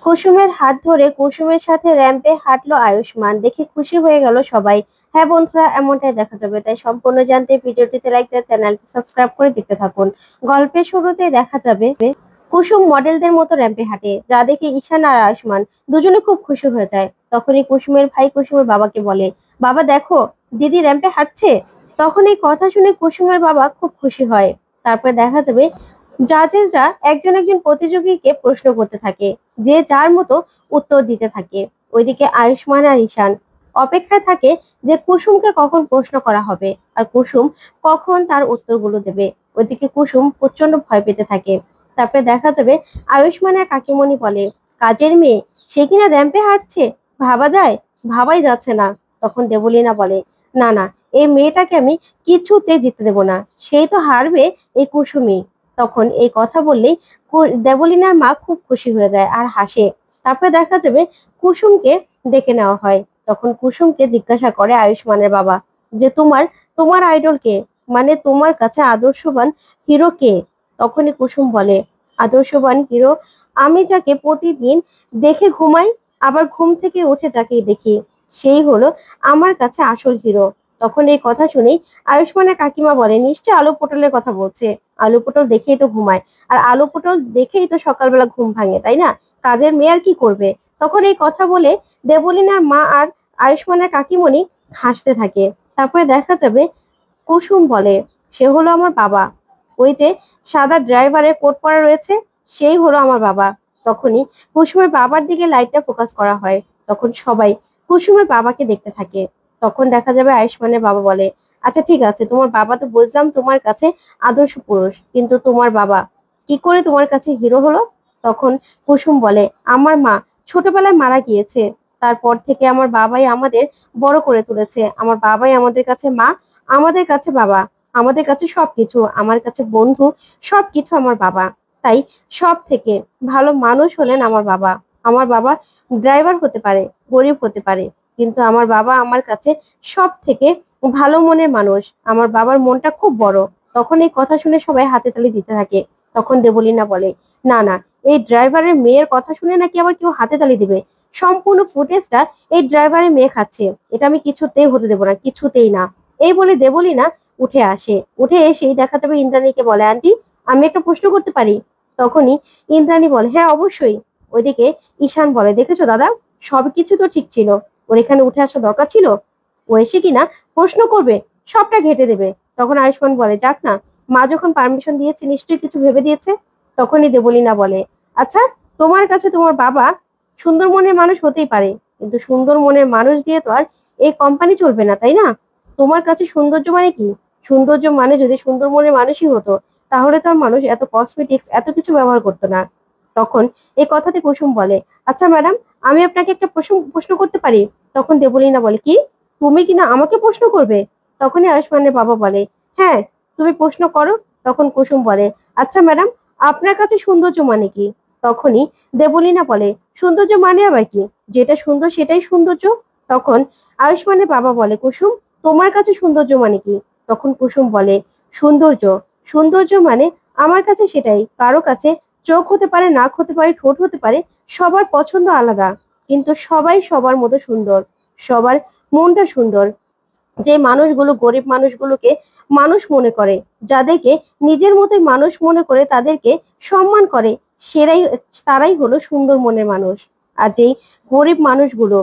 কুসুমের হাত ধরে কুসুমের সাথে র্যাম্পে হাঁটলো আয়ুষ্মান, দেখে খুশি হয়ে গেল সবাই। হ্যাঁ বন্ধুরা, এমনটাই দেখা যাবে, তাই সম্পূর্ণ জানতে ভিডিওটিতে লাইক দিয়ে চ্যানেলটি সাবস্ক্রাইব করে দেখতে থাকুন। গল্পের শুরুতে দেখা যাবে কুসুম মডেলদের মতো র্যাম্পে হাঁটে, যা দেখে ঈশান আর আয়ুষ্মান দুজনে খুব খুশি হয়ে যায়। তখনই কুসুমের ভাই কুসুমের বাবাকে বলে, বাবা দেখো, দিদি র্যাম্পে হাঁটছে। তখন এই কথা শুনে কুসুমের বাবা খুব খুশি হয়। তারপরে দেখা যাবে জাজেসরা একজন একজন প্রতিযোগীকে প্রশ্ন করতে থাকে, যে যার মতো উত্তর দিতে থাকে। ওইদিকে আয়ুষ্মান আর ঈশান অপেক্ষায় থাকে যে কুসুমকে কখন প্রশ্ন করা হবে আর কুসুম কখন তার উত্তরগুলো দেবে। ওইদিকে কুসুম প্রচন্ড ভয় পেতে থাকে। তারপরে দেখা যাবে আয়ুষ্মানের কাকিমণি বলে, কাজের মেয়ে, সে কিনা র্যাম্পে হাঁটছে, ভাবা যায়? ভাবাই যাচ্ছে না। তখন দেবলীনা বলে, না না, এই মেয়েটাকে আমি কিছুতে জিততে দেবো না, সেই তো হারবে এই কুসুমই। তখন এই কথা বললেই দেবলীনার মা খুব খুশি হয়ে যায় আর হাসে। তারপরে দেখা যাবে কুসুমকে ডেকে নেওয়া হয়। তখন কুসুমকে জিজ্ঞাসা করে আয়ুষ্মানের বাবা, যে তোমার তোমার আইডল কে, মানে তোমার কাছে আদর্শবান হিরো কে? তখনই কুসুম বলে, আদর্শবান হিরো আমি যাকে প্রতিদিন দেখে ঘুমাই, আবার ঘুম থেকে উঠে যাকে দেখি, সেই হলো আমার কাছে আসল হিরো। তখন এই কথা শুনেই আয়ুষ্মানের কাকিমা বলে, নিশ্চয় আলু পটলের কথা বলছে, আলু পটল দেখেই তো ঘুমায়, আর আলু পটল দেখেই তো সকালবেলা ঘুম ভাঙে, তাই না? কাজের মেয়ে আর কি করবে? তখন এই কথা বলে দেবলীনার মা আর আয়ুষ্মানের কাকিমণি হাসতে থাকে। তারপরে দেখা যাবে কুসুম বলে, সে হলো আমার বাবা, ওই যে সাদা ড্রাইভারের কোট পরা রয়েছে, সেই হলো আমার বাবা। তখনই কুসুমের বাবার দিকে লাইটটা ফোকাস করা হয়। তখন সবাই কুসুমের বাবাকে দেখতে থাকে। তখন দেখা যাবে আয়ুষ্মানের বাবা বলে, আচ্ছা ঠিক আছে, তোমার বাবা তো বুঝলাম তোমার কাছে আদর্শ পুরুষ, কিন্তু তোমার বাবা কি করে তোমার কাছে হিরো হলো? তখন কুসুম বলে, আমার মা ছোটবেলায় মারা গিয়েছে, তারপর থেকে আমার বাবাই আমাদের বড় করে তুলেছে। আমার বাবাই আমাদের কাছে মা, আমাদের কাছে বাবা, আমাদের কাছে সবকিছু, আমার কাছে বন্ধু, সবকিছু আমার বাবা। তাই সব থেকে ভালো মানুষ হলেন আমার বাবা। আমার বাবা ড্রাইভার হতে পারে, গরিব হতে পারে, কিন্তু আমার বাবা আমার কাছে সব থেকে ভালো মনের মানুষ। আমার বাবার মনটা খুব বড়। তখন এই কথা শুনে সবাই হাতে তালি দিতে থাকে। তখন দেবলীনা বলে, না না, এই ড্রাইভারের মেয়ের কথা শুনে নাকি আবার কেউ হাতে তালি দিবে? সম্পূর্ণ ফুটেজটা এই ড্রাইভারের মেয়ে খাচ্ছে, এটা আমি কিছুতেই হতে দেবো না, কিছুতেই না। এই বলে দেবলীনা উঠে আসে। উঠে এসেই দেখা যাবে ইন্দ্রাণীকে বলে, আন্টি, আমি একটা প্রশ্ন করতে পারি? তখনই ইন্দ্রাণী বলে, হ্যাঁ অবশ্যই। ওইদিকে ঈশান বলে, দেখেছো দাদা, সবকিছু তো ঠিক ছিল, ওর এখানে উঠে আসা দরকার ছিল? ও এসে কিনা প্রশ্ন করবে, সবটা ঘেটে দেবে। তখন আয়ুষ্মান বলে, যাক না, মা যখন পারমিশন দিয়েছে নিশ্চয়ই কিছু ভেবে দিয়েছে। তখনই দেবলীনা বলে, আচ্ছা, তোমার কাছে তোমার বাবা সুন্দর মনের মানুষ হতেই পারে, কিন্তু সুন্দর মনের মানুষ দিয়ে তো আর এই কোম্পানি চলবে না, তাই না? তোমার কাছে সৌন্দর্য মানে কি? সৌন্দর্য মানে যদি সুন্দর মনের মানুষই হতো, তাহলে তো আর মানুষ এত কসমেটিক্স এত কিছু ব্যবহার করতো না। তখন এই কথাতে কুসুম বলে, আচ্ছা ম্যাডাম, আমি আপনাকে একটা প্রশ্ন করতে পারি? তখন দেবলীনা বলে, কি? তুমি কিনা আমাকে প্রশ্ন করবে? তখনই আয়ুষ্মানের বাবা বলে, হ্যাঁ, তুমি প্রশ্ন করো। তখন কুসুম বলে, আচ্ছা ম্যাডাম, আপনার কাছে সৌন্দর্য মানে কি? তখনই দেবলীনা বলে, সৌন্দর্য মানে আবার কি? যেটা সুন্দর সেটাই সৌন্দর্য। তখন আয়ুষ্মানের বাবা বলে, কুসুম, তোমার কাছে সৌন্দর্য মানে কি? তখন কুসুম বলে, সৌন্দর্য, সৌন্দর্য মানে আমার কাছে সেটাই, কারো কাছে চোখ হতে পারে, নাক হতে পারে, ঠোঁট হতে পারে, সবার পছন্দ আলাদা, কিন্তু সবাই সবার মতো সুন্দর, সবার মনটা সুন্দর। যে মানুষগুলো গরিব মানুষগুলোকে মানুষ মনে করে, যাদেরকে নিজের মতোই মানুষ মনে করে, তাদেরকে সম্মান করে, সেরাই তারাই হলো সুন্দর মনের মানুষ। আর যেই গরিব মানুষগুলো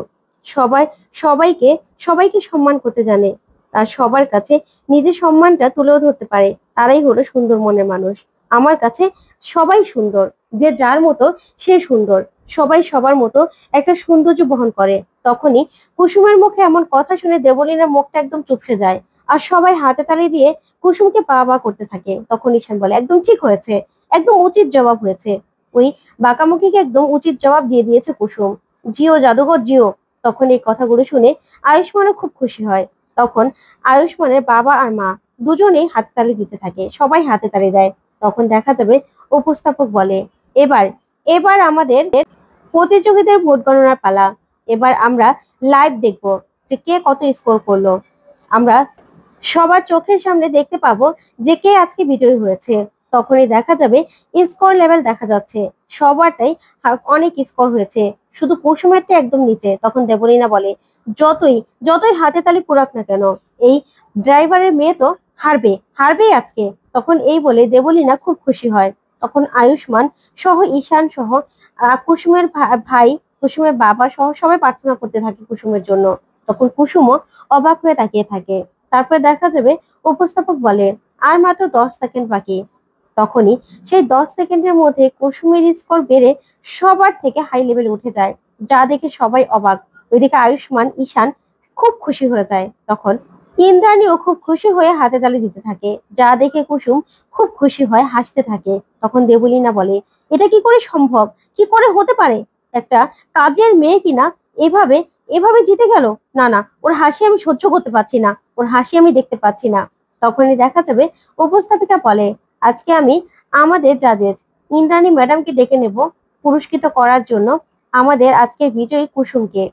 সবাই সবাইকে সবাইকে সম্মান করতে জানে, আর সবার কাছে নিজের সম্মানটা তুলেও ধরতে পারে, তারাই হলো সুন্দর মনের মানুষ। আমার কাছে সবাই সুন্দর, যে যার মতো সে সুন্দর, সবাই সবার মতো একটা সৌন্দর্য বহন করে। তখনই কুসুমের মুখে এমন কথা শুনে দেবলীনার মুখটা একদম চুপসে যায়, আর সবাই হাতে তালি দিয়ে কুসুমকে পা করতে থাকে। তখন ঈশান বলে, একদম ঠিক হয়েছে, একদম উচিত জবাব হয়েছে। ওই বাঁকামুখিকে একদম উচিত জবাব দিয়ে দিয়েছে কুসুম। জিও জাদুঘর জিও। তখন এই কথাগুলো শুনে আয়ুষ্মানও খুব খুশি হয়। তখন আয়ুষ্মানের বাবা আর মা দুজনেই হাতে তালি দিতে থাকে, সবাই হাতে তালি দেয়। তখন দেখা যাবে উপস্থাপক বলে, এবার এবার আমাদের প্রতিযোগীদের ভোট গণনার পালা। এবার আমরা লাইভ দেখবো যে কে কত স্কোর করলো। আমরা সবার চোখের সামনে দেখতে পাবো যে কে আজকে বিজয়ী হয়েছে। তখনই দেখা যাবে স্কোর লেভেল দেখা যাচ্ছে সবারটাই অনেক স্কোর হয়েছে, শুধু কুসুমেরটা একদম নিচে। তখন দেবলীনা বলে, যতই যতই হাতে তালি পুরাক না কেন, এই ড্রাইভারের মেয়ে তো হারবেই আজকে। তখন এই বলে দেবলীনা খুব খুশি হয়। তখন আয়ুষ্মান সহ ঈশান সহ কুসুমের ভাই, কুসুমের বাবা সহ সবাই প্রার্থনা করতে থাকে কুসুমের জন্য। তখন কুসুমও অবাক হয়ে তাকিয়ে থাকে। তারপরে দেখা যাবে উপস্থাপক বলে, আর মাত্র 10 সেকেন্ড বাকি। তখনই সেই 10 সেকেন্ডের মধ্যে কুসুমের স্কোর বেড়ে সবার থেকে হাই লেভেলে উঠে যায়, যা দেখে সবাই অবাক। ওইদিকে আয়ুষ্মান ঈশান খুব খুশি হয়ে যায়। তখন ইন্দ্রাণীও খুব খুশি হয়ে হাতে তালি দিতে থাকে, যা দেখে কুসুম খুব খুশি হয়, হাসতে থাকে। তখন দেবলীনা বলে, এটা কি করে সম্ভব, কি করে হতে পারে, একটা কাজের মেয়ে কিনা এভাবে এভাবে জিতে গেল। না না, ওর হাসি আমি সহ্য করতে পারছি না, ওর হাসি আমি দেখতে পাচ্ছি না। তখনই দেখা যাবে উপস্থাপিকা বলে, আজকে আমি আমাদের জাজেস ইন্দ্রাণী ম্যাডামকে ডেকে নেব পুরস্কৃত করার জন্য আমাদের আজকের বিজয়ী কুসুমকে।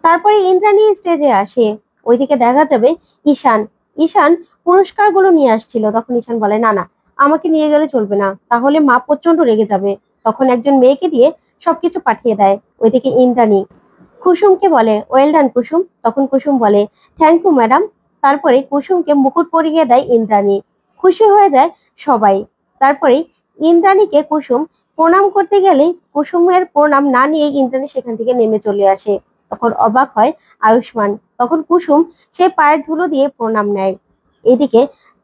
তারপরে ইন্দ্রাণী স্টেজে আসে। ওইদিকে দেখা যাবে ঈশান ঈশান পুরস্কারগুলো নিয়ে আসছিল। তখন ঈশান বলে, না না, আমাকে নিয়ে গেলে চলবে না, তাহলে মা প্রচন্ড রেগে যাবে। তখন একজন মেয়েকে দিয়ে সবকিছু পাঠিয়ে দেয়। ওইদিকে ইন্দ্রাণী কুসুমকে বলে, ওয়েল ডান কুসুম। তখন কুসুম বলে, থ্যাংক ইউ ম্যাডাম। তারপরে কুসুমকে মুকুট পরিয়ে দেয় ইন্দ্রাণী। খুশি হয়ে যায় সবাই। তারপরে ইন্দ্রাণীকে কুসুম প্রণাম করতে গেলেই কুসুমের প্রণাম না নিয়ে ইন্দ্রাণী সেখান থেকে নেমে চলে আসে। তখন অবাক হয় আয়ুষ্মান। তখন কুসুম সে পায়ের ধুলো দিয়ে প্রণাম নেয়। এদিকে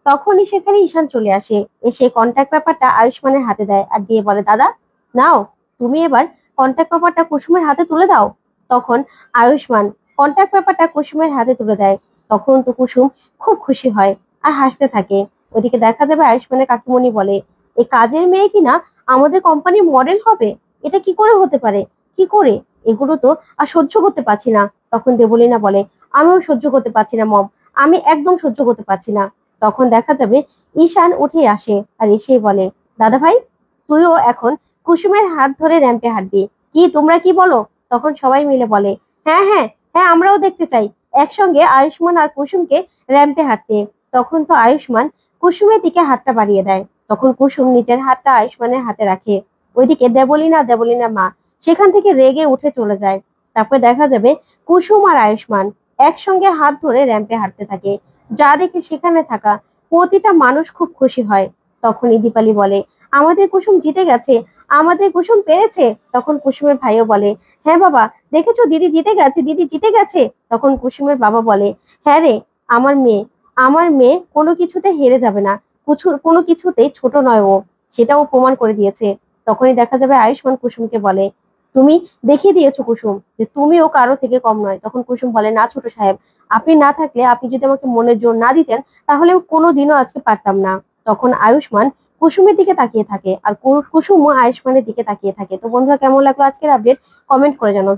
তখনই সেখানে ঈশান চলে আসে, এসে কন্ট্যাক্ট পেপারটা আয়ুষ্মানের হাতে দেয় আর দিয়ে বলে, দাদা নাও, তুমি এবার কন্ট্যাক্ট পেপারটা কুসুমের হাতে তুলে দাও। তখন আয়ুষ্মান কন্ট্যাক্ট পেপারটা কুসুমের হাতে তুলে দেয়। তখন তো কুসুম খুব খুশি হয় আর হাসতে থাকে। ওদিকে দেখা যাবে আয়ুষ্মানের কাকুমণি বলে, এই কাজের মেয়ে কিনা আমাদের কোম্পানির মডেল হবে, এটা কি করে হতে পারে, কি করে, এগুলো তো আর সহ্য করতে পারছি না। তখন দেবলীনা বলে, আমিও সহ্য করতে পারছি না মম, আমি একদম সহ্য করতে পারছি না। তখন দেখা যাবে ঈশান উঠে আসে আর এসে বলে, দাদা ভাই, তুইও এখন কুসুমের হাত ধরে র্যাম্পে হাঁটবি, কি তোমরা কি বলো? তখন সবাই মিলে বলে, হ্যাঁ হ্যাঁ হ্যাঁ, আমরাও দেখতে চাই একসঙ্গে আয়ুষ্মান আর কুসুমকে র্যাম্পে হাঁটতে। তখন তো আয়ুষ্মান কুসুমের দিকে হাতটা বাড়িয়ে দেয়। তখন কুসুম নিজের হাতটা আয়ুষ্মানের হাতে রাখে। ওইদিকে দেবলীনা মা সেখান থেকে রেগে উঠে চলে যায়। তারপর দেখা যাবে কুসুম আর আয়ুষ্মান একসঙ্গে হাত ধরে র্যাম্পে হাঁটতে থাকে, যা দেখে সেখানে থাকা প্রতিটা মানুষ খুব খুশি হয়। তখনই দীপালি বলে, আমাদের কুসুম জিতে গেছে, আমাদের কুসুম পেরেছে। তখন কুসুমের ভাইও বলে, হ্যাঁ বাবা, দেখেছো দিদি জিতে গেছে, দিদি জিতে গেছে। তখন কুসুমের বাবা বলে, হ্যাঁ রে, আমার মেয়ে কোনো কিছুতে হেরে যাবে না, কোনো কিছুতেই ছোট নয় ও, সেটাও প্রমাণ করে দিয়েছে। তখনই দেখা যাবে আয়ুষ্মান কুসুমকে বলে, তুমি দেখিয়ে দিয়েছো কুসুম যে তুমিও কারো থেকে কম নয়। তখন কুসুম বলে, না ছোট সাহেব, আপনি না থাকলে, আপনি যদি আমাকে মনের জোর না দিতেন, তাহলে কোনোদিনও আজকে পারতাম না। তখন আয়ুষ্মান কুসুমের দিকে তাকিয়ে থাকে আর কুসুমও আয়ুষ্মানের দিকে তাকিয়ে থাকে। তো বন্ধুরা, কেমন লাগলো আজকের আপডেট, কমেন্ট করে জানাও।